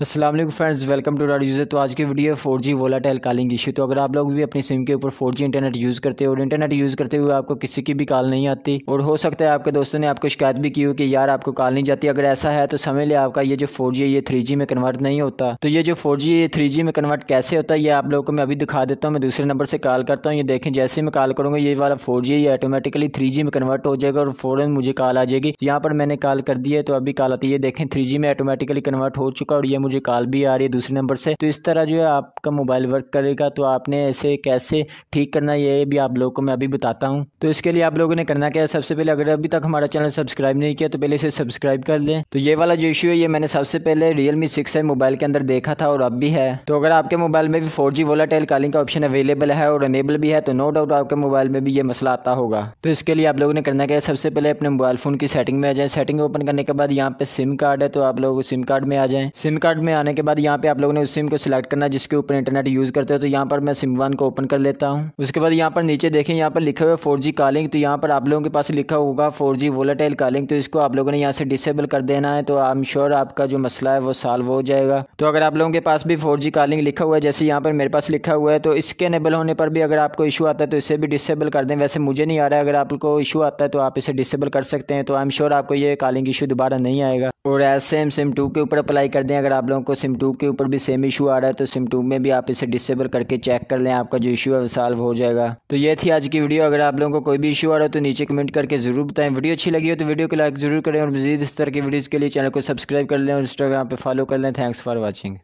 अस्सलाम वालेकुम friends, welcome to dot user. तो आज की वीडियो है 4G वोलाटाइल कॉलिंग इशू। तो अगर आप लोग भी अपनी सिम के ऊपर 4G इंटरनेट यूज़ करते हो और इंटरनेट यूज़ करते हुए आपको किसी की भी कॉल नहीं आती और हो सकता है आपके दोस्तों ने आपको शिकायत भी की हो कि यार आपको कॉल नहीं जाती, अगर ऐसा है तो समझ लिया आपका ये जो 4G है ये 3G में कन्वर्ट नहीं होता। तो ये जो 4G है ये 3G में कन्वर्ट कैसे होता है ये आप लोगों को मैं अभी दिखा देता हूँ। मैं दूसरे नंबर से कॉल करता हूँ, ये देखें जैसे मैं कॉल करूँगा ये वाला 4G ये ऑटोमेटिकली 3G में कन्वर्ट हो जाएगा और फ़ौरन मुझे कॉल आ जाएगी। तो यहाँ पर मैंने कॉल कर दी है तो अभी कॉल आती है, ये देखें 3G में ऑटोमेटिकली कन्वर्ट हो चुका और ये मुझे कॉल भी आ रही है दूसरे नंबर से। तो इस तरह जो है आपका मोबाइल वर्क करेगा। तो आपने ऐसे कैसे ठीक करना है ये भी आप लोगों को मैं अभी बताता हूँ। तो इसके लिए आप लोगों ने करना क्या है, सबसे पहले अगर अभी तक हमारा चैनल सब्सक्राइब नहीं किया तो पहले इसे सब्सक्राइब कर लें। तो ये वाला जो इशू है ये मैंने सबसे पहले Realme 6 मोबाइल के अंदर देखा था और अब भी है। तो अगर आपके मोबाइल में भी 4G वोलाटाइल कॉलिंग का ऑप्शन अवेलेबल है और अनेबल भी है तो नो डाउट आपके मोबाइल में भी ये मसला आता होगा। तो इसके लिए आप लोगों ने करना क्या है, सबसे पहले अपने मोबाइल फ़ोन की सेटिंग में आ जाए। सेटिंग ओपन करने के बाद यहाँ पे सिम कार्ड है तो आप लोग सिम कार्ड में आ जाएं। सिम कार्ड में आने के बाद यहाँ पे आप लोगों ने उस सिम को सिलेक्ट करना जिसके ऊपर इंटरनेट यूज़ करते हो। तो यहाँ पर मैं सिम वन को ओपन कर लेता हूँ। उसके बाद यहाँ पर नीचे देखें यहाँ पर लिखा हुआ है 4G कॉलिंग। तो यहाँ पर आप लोगों के पास लिखा होगा 4G वोलाटाइल कॉलिंग। तो इसको आप लोगों ने यहाँ से डिसेबल कर देना है। तो आई एम श्योर आपका जो मसला है वो सॉल्व हो जाएगा। तो अगर आप लोगों के पास भी 4G कॉलिंग लिखा हुआ है जैसे यहाँ पर मेरे पास लिखा हुआ है तो इसके इनेबल होने पर भी अगर आपको इशू आता है तो इसे भी डिसेबल कर दें। वैसे मुझे नहीं आ रहा है, अगर आपको इशू आता है तो आप इसे डिसेबल कर सकते हैं। तो आई एम श्योर आपको ये कॉलिंग इशू दोबारा नहीं आएगा। और एज सेम सिम 2 के ऊपर अप्लाई कर दें। अगर आप लोगों को सिम 2 के ऊपर भी सेम इशू आ रहा है तो सिम 2 में भी आप इसे डिसेबल करके चेक कर लें, आपका जो इशू है वो सॉल्व हो जाएगा। तो ये थी आज की वीडियो। अगर आप लोगों को कोई भी इशू आ रहा है तो नीचे कमेंट करके ज़रूर बताएं। वीडियो अच्छी लगी हो तो वीडियो को लाइक ज़रूर करें और मज़ीद इस तरह की वीडियोज़ के लिए चैनल को सब्सक्राइब कर लें और इंस्टाग्राम पर फॉलो कर लें। Thanks for watching.